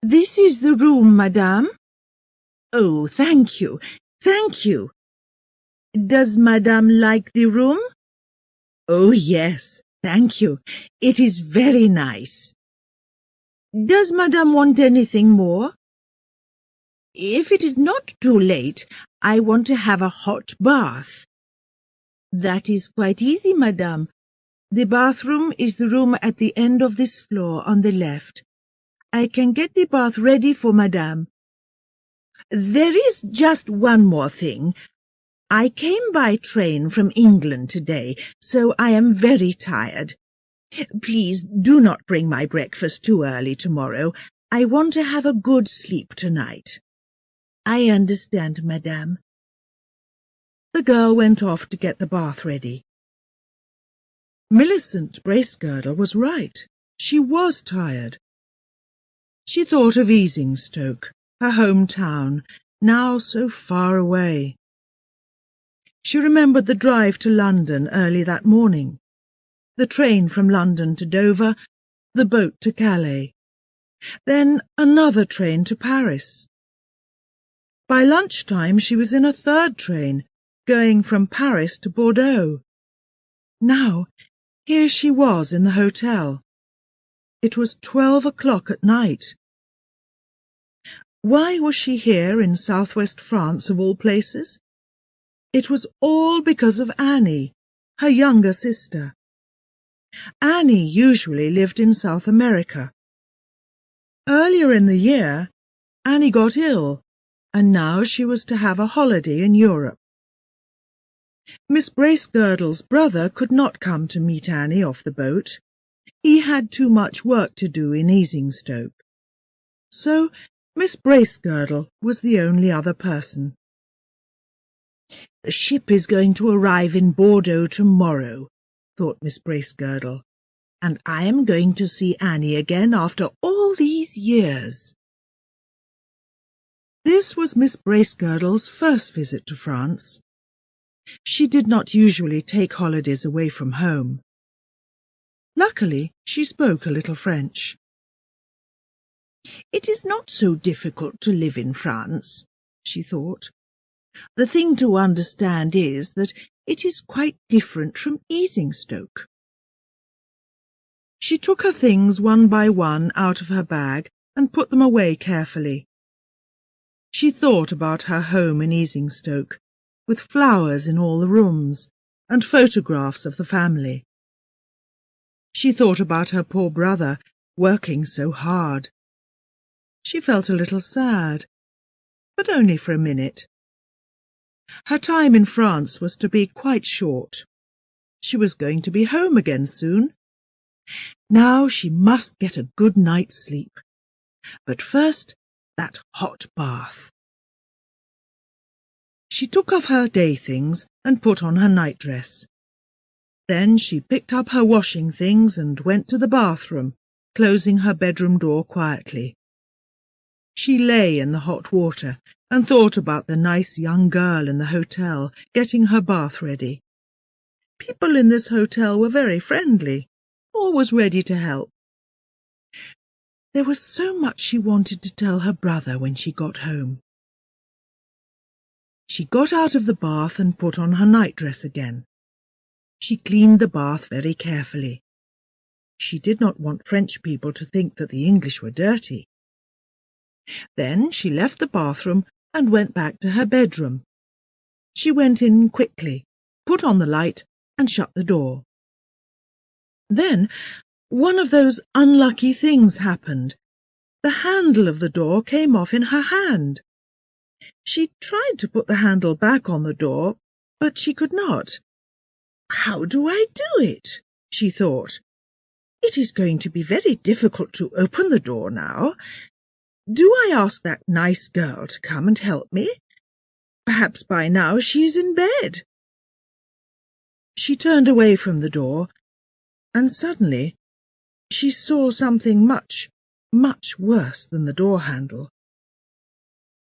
This is the room, madame. Oh, thank you, thank you. Does madame like the room? Oh, yes, thank you. It is very nice. Does madame want anything more? If it is not too late, I want to have a hot bath. That is quite easy, madame. The bathroom is the room at the end of this floor on the left. I can get the bath ready for madame. There is just one more thing. I came by train from England today, so I am very tired. Please do not bring my breakfast too early tomorrow. I want to have a good sleep tonight. I understand, madame. The girl went off to get the bath ready. Millicent Bracegirdle was right. She was tired. She thought of Easingstoke, her hometown, now so far away. She remembered the drive to London early that morning, the train from London to Dover, the boat to Calais, then another train to Paris. By lunchtime she was in a third train, going from Paris to Bordeaux. Now, here she was in the hotel. It was 12 o'clock at night. Why was she here in southwest France, of all places? It was all because of Annie, her younger sister. Annie usually lived in South America. Earlier in the year, Annie got ill, and now she was to have a holiday in Europe. Miss Bracegirdle's brother could not come to meet Annie off the boat. He had too much work to do in Easingstoke. So Miss Bracegirdle was the only other person. The ship is going to arrive in Bordeaux tomorrow, thought Miss Bracegirdle, and I am going to see Annie again after all these years. This was Miss Bracegirdle's first visit to France. She did not usually take holidays away from home. Luckily, she spoke a little French. It is not so difficult to live in France, she thought. The thing to understand is that it is quite different from Easingstoke. She took her things one by one out of her bag and put them away carefully. She thought about her home in Easingstoke, with flowers in all the rooms, and photographs of the family. She thought about her poor brother, working so hard. She felt a little sad, but only for a minute. Her time in France was to be quite short. She was going to be home again soon. Now she must get a good night's sleep. But first, that hot bath. She took off her day things and put on her nightdress. Then she picked up her washing things and went to the bathroom, closing her bedroom door quietly. She lay in the hot water and thought about the nice young girl in the hotel getting her bath ready. People in this hotel were very friendly, always ready to help. There was so much she wanted to tell her brother when she got home. She got out of the bath and put on her nightdress again. She cleaned the bath very carefully. She did not want French people to think that the English were dirty. Then she left the bathroom and went back to her bedroom. She went in quickly, put on the light, and shut the door. Then one of those unlucky things happened. The handle of the door came off in her hand. She tried to put the handle back on the door, but she could not. "How do I do it?" she thought. "It is going to be very difficult to open the door now. Do I ask that nice girl to come and help me? Perhaps by now she is in bed." She turned away from the door, and suddenly she saw something much, much worse than the door handle.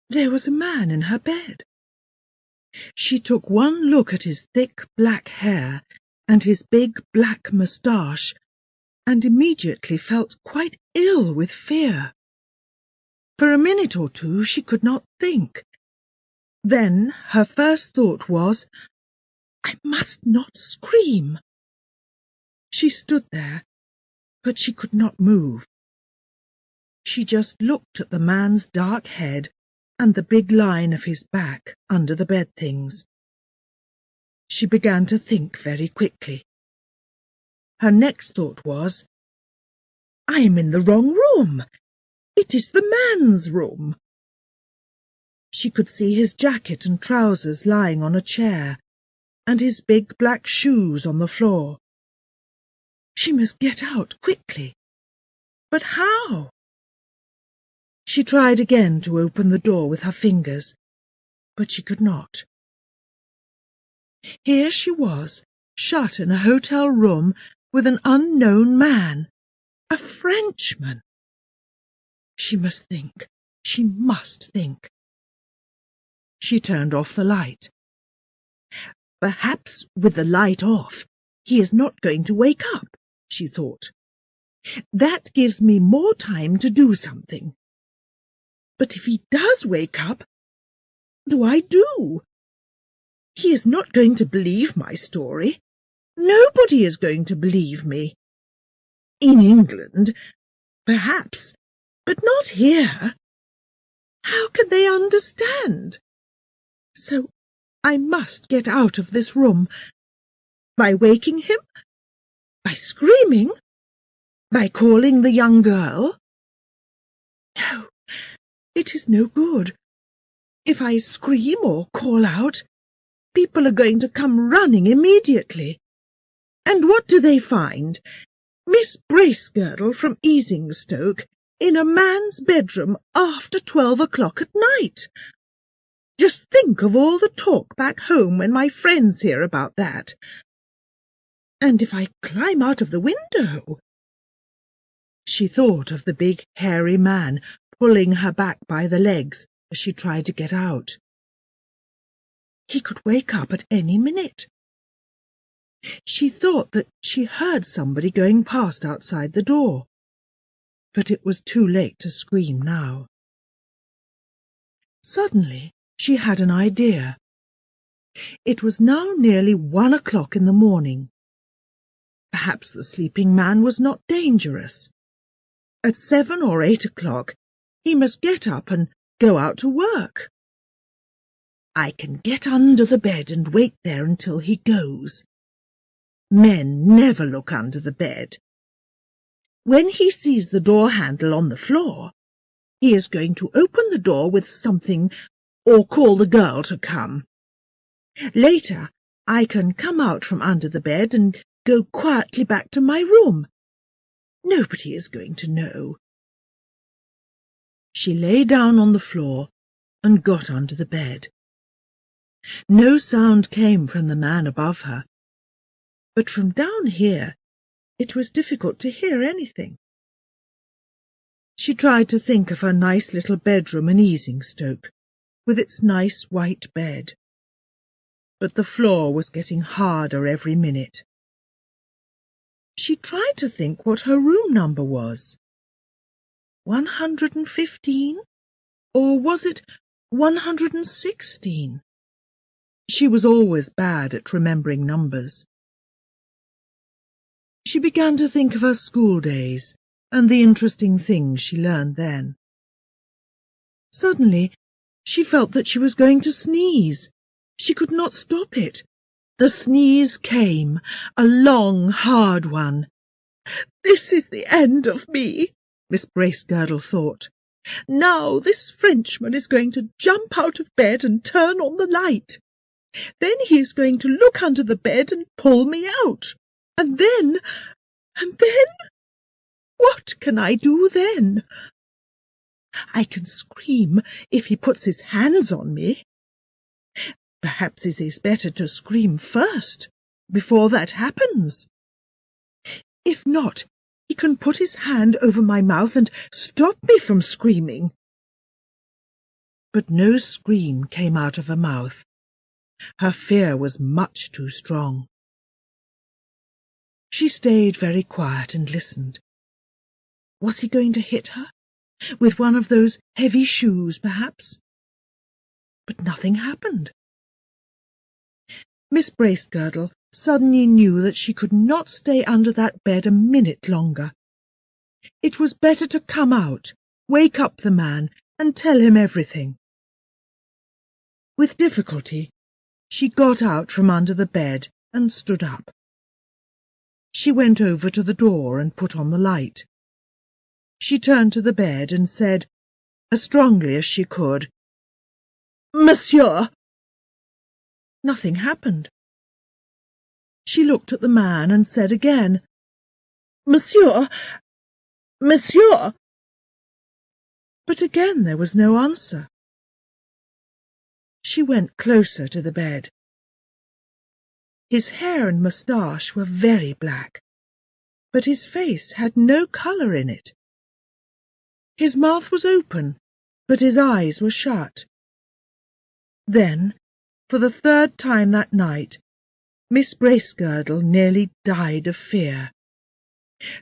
There was a man in her bed. She took one look at his thick black hair and his big black moustache, and immediately felt quite ill with fear. For a minute or two she could not think. Then her first thought was, "I must not scream." She stood there, but she could not move. She just looked at the man's dark head and the big line of his back under the bed things. She began to think very quickly. Her next thought was, "I am in the wrong room. It is the man's room." She could see his jacket and trousers lying on a chair, and his big black shoes on the floor. She must get out quickly. But how? She tried again to open the door with her fingers, but she could not. Here she was, shut in a hotel room with an unknown man, a Frenchman. She must think. She must think. She turned off the light. Perhaps with the light off, he is not going to wake up, she thought. That gives me more time to do something. But if he does wake up, what do I do? He is not going to believe my story. Nobody is going to believe me. In England, perhaps, but not here. How can they understand? So I must get out of this room. By waking him? By screaming? By calling the young girl? No, it is no good. If I scream or call out, people are going to come running immediately. And what do they find? Miss Bracegirdle from Easingstoke in a man's bedroom after 12 o'clock at night. Just think of all the talk back home when my friends hear about that. And if I climb out of the window? She thought of the big hairy man pulling her back by the legs as she tried to get out. He could wake up at any minute. She thought that she heard somebody going past outside the door, but it was too late to scream now. Suddenly she had an idea. It was now nearly 1 o'clock in the morning. Perhaps the sleeping man was not dangerous. At 7 or 8 o'clock he must get up and go out to work. I can get under the bed and wait there until he goes. Men never look under the bed. When he sees the door handle on the floor, he is going to open the door with something or call the girl to come. Later, I can come out from under the bed and go quietly back to my room. Nobody is going to know. She lay down on the floor and got under the bed. No sound came from the man above her, but from down here it was difficult to hear anything. She tried to think of her nice little bedroom in Easingstoke, with its nice white bed. But the floor was getting harder every minute. She tried to think what her room number was. 115? Or was it 116? She was always bad at remembering numbers. She began to think of her school days and the interesting things she learned then. Suddenly, she felt that she was going to sneeze. She could not stop it. The sneeze came, a long, hard one. "This is the end of me," Miss Bracegirdle thought. "Now this Frenchman is going to jump out of bed and turn on the light. Then he is going to look under the bed and pull me out. And then... what can I do then? I can scream if he puts his hands on me. Perhaps it is better to scream first, before that happens. If not, he can put his hand over my mouth and stop me from screaming." But no scream came out of her mouth. Her fear was much too strong. She stayed very quiet and listened. Was he going to hit her? with one of those heavy shoes, perhaps. But nothing happened. Miss Bracegirdle suddenly knew that she could not stay under that bed a minute longer. It was better to come out, wake up the man, and tell him everything. With difficulty, she got out from under the bed and stood up. She went over to the door and put on the light. She turned to the bed and said, as strongly as she could, "Monsieur!" Nothing happened. She looked at the man and said again, "Monsieur! Monsieur!" But again there was no answer. She went closer to the bed. His hair and moustache were very black, but his face had no colour in it. His mouth was open, but his eyes were shut. Then, for the third time that night, Miss Bracegirdle nearly died of fear.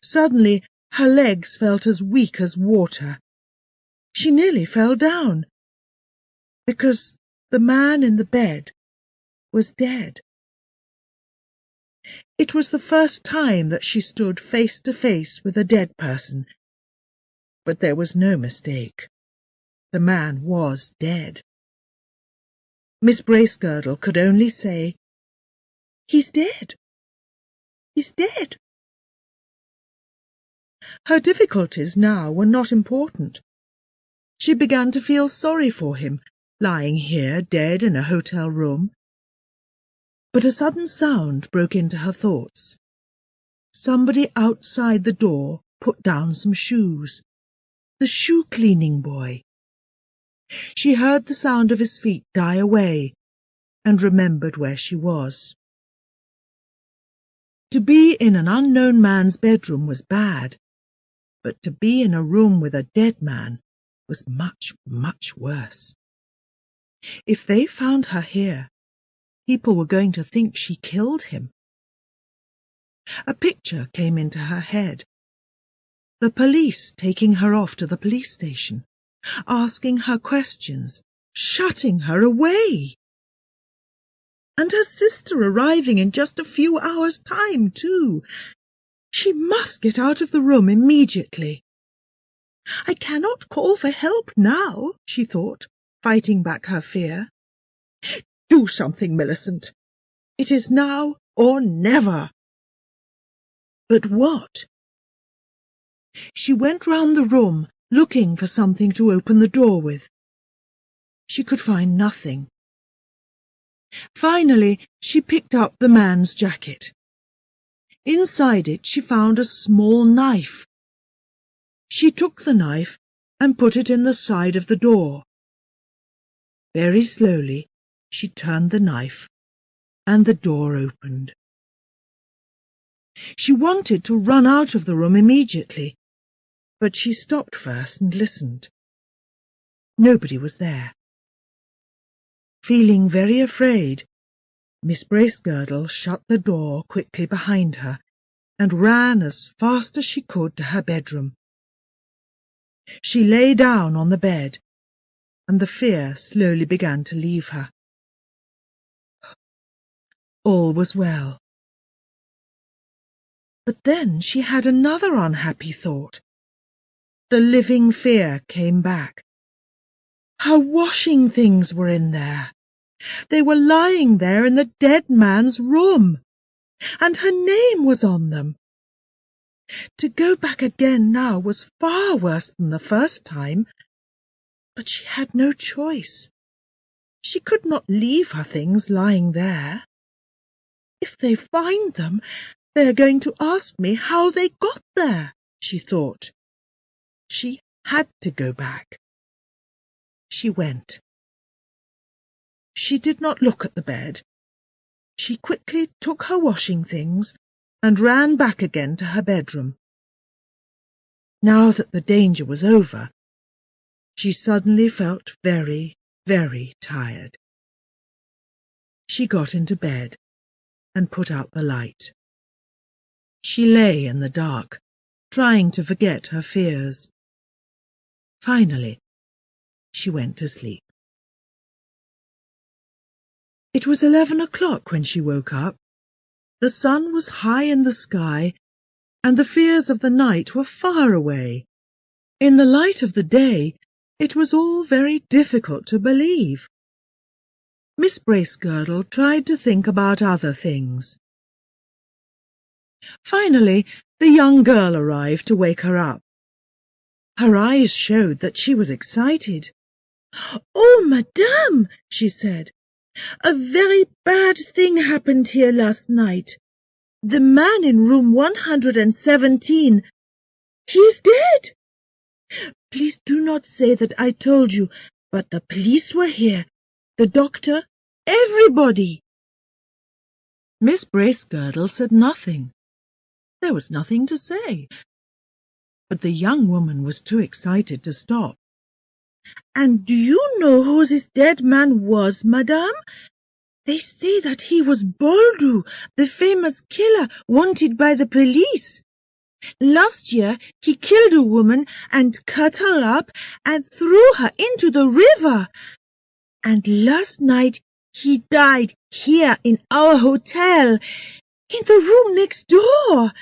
Suddenly her legs felt as weak as water. She nearly fell down, because the man in the bed was dead. It was the first time that she stood face to face with a dead person, but there was no mistake. The man was dead. Miss Bracegirdle could only say, "He's dead. He's dead." Her difficulties now were not important. She began to feel sorry for him, lying here dead in a hotel room. But a sudden sound broke into her thoughts. Somebody outside the door put down some shoes. The shoe-cleaning boy. She heard the sound of his feet die away, and remembered where she was. To be in an unknown man's bedroom was bad, but to be in a room with a dead man was much, much worse. If they found her here, people were going to think she killed him. A picture came into her head. The police taking her off to the police station, asking her questions, shutting her away. And her sister arriving in just a few hours' time, too. She must get out of the room immediately. I cannot call for help now, she thought, fighting back her fear. Do something, Millicent. It is now or never. But what? She went round the room, looking for something to open the door with. She could find nothing. Finally, she picked up the man's jacket. Inside it she found a small knife. She took the knife and put it in the side of the door. Very slowly she turned the knife, and the door opened. She wanted to run out of the room immediately, but she stopped first and listened. Nobody was there. Feeling very afraid, Miss Bracegirdle shut the door quickly behind her and ran as fast as she could to her bedroom. She lay down on the bed, and the fear slowly began to leave her. All was well. But then she had another unhappy thought. The living fear came back. Her washing things were in there. They were lying there in the dead man's room, and her name was on them. To go back again now was far worse than the first time, but she had no choice. She could not leave her things lying there. If they find them, they are going to ask me how they got there, she thought. She had to go back. She went. She did not look at the bed. She quickly took her washing things and ran back again to her bedroom. Now that the danger was over, she suddenly felt very, very tired. She got into bed and put out the light. She lay in the dark, trying to forget her fears. Finally, she went to sleep. It was 11 o'clock when she woke up. The sun was high in the sky, and the fears of the night were far away. In the light of the day, it was all very difficult to believe. Miss Bracegirdle tried to think about other things. Finally, the young girl arrived to wake her up. Her eyes showed that she was excited. "Oh, madame," she said, "a very bad thing happened here last night. The man in room 117, he is dead. Please do not say that I told you, but the police were here, the doctor, everybody." Miss Bracegirdle said nothing. There was nothing to say. But the young woman was too excited to stop. "And do you know who this dead man was, madame? They say that he was Boldu, the famous killer wanted by the police. Last year he killed a woman and cut her up and threw her into the river. And last night he died here in our hotel, in the room next door.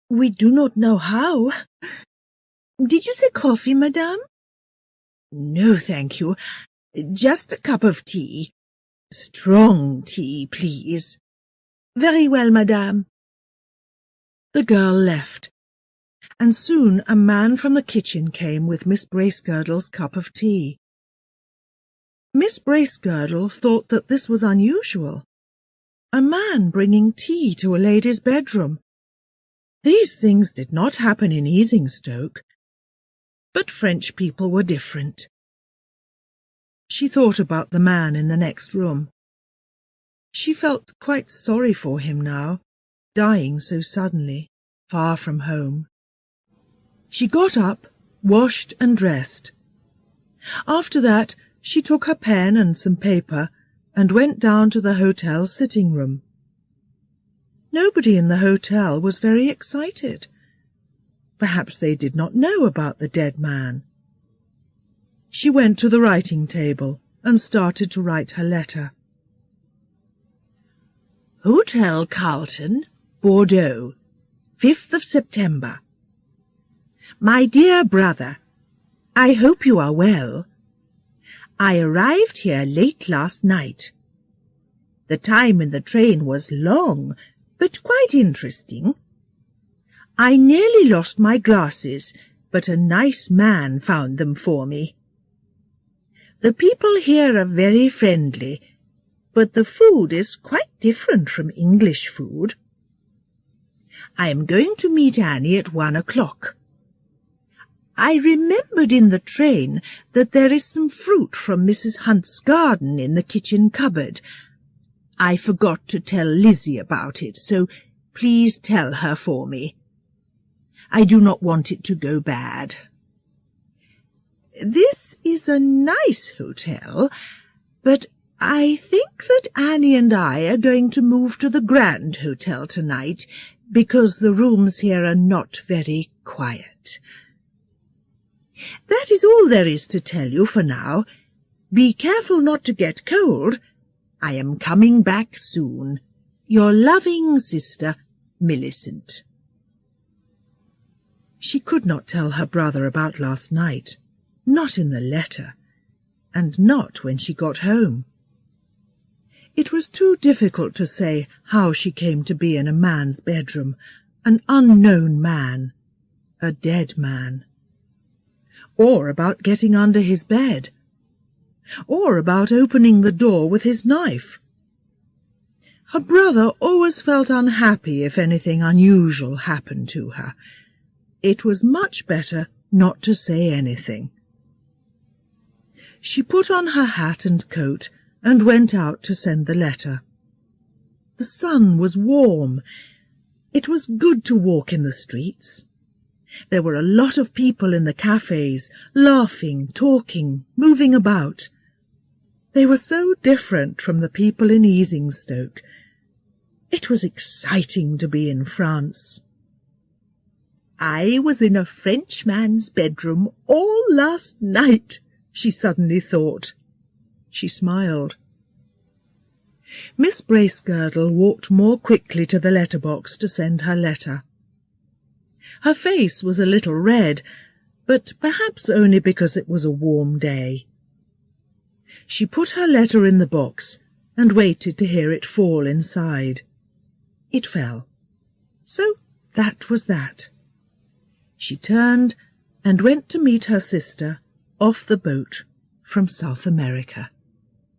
We do not know how. Did you say coffee, madame?" "No, thank you. Just a cup of tea. Strong tea, please." "Very well, madame." The girl left, and soon a man from the kitchen came with Miss Bracegirdle's cup of tea. Miss Bracegirdle thought that this was unusual. A man bringing tea to a lady's bedroom. These things did not happen in Easingstoke. But French people were different. She thought about the man in the next room. She felt quite sorry for him now, dying so suddenly, far from home. She got up, washed and dressed. After that, she took her pen and some paper and went down to the hotel sitting room. Nobody in the hotel was very excited. Perhaps they did not know about the dead man. She went to the writing table and started to write her letter. Hotel Carlton, Bordeaux, 5th of September. My dear brother, I hope you are well. I arrived here late last night. The time in the train was long, but quite interesting. I nearly lost my glasses, but a nice man found them for me. The people here are very friendly, but the food is quite different from English food. I am going to meet Annie at 1 o'clock. I remembered in the train that there is some fruit from Mrs. Hunt's garden in the kitchen cupboard. I forgot to tell Lizzie about it, so please tell her for me. I do not want it to go bad. This is a nice hotel, but I think that Annie and I are going to move to the Grand Hotel tonight, because the rooms here are not very quiet. That is all there is to tell you for now. Be careful not to get cold. I am coming back soon. Your loving sister, Millicent. She could not tell her brother about last night, not in the letter, and not when she got home. It was too difficult to say how she came to be in a man's bedroom, an unknown man, a dead man. Or about getting under his bed, or about opening the door with his knife. Her brother always felt unhappy if anything unusual happened to her. It was much better not to say anything. She put on her hat and coat and went out to send the letter. The sun was warm. It was good to walk in the streets. There were a lot of people in the cafes, laughing, talking, moving about. They were so different from the people in Easingstoke. It was exciting to be in France. I was in a Frenchman's bedroom all last night, she suddenly thought. She smiled. Miss Bracegirdle walked more quickly to the letterbox to send her letter. Her face was a little red, but perhaps only because it was a warm day. She put her letter in the box and waited to hear it fall inside. It fell. So that was that. She turned and went to meet her sister off the boat from South America.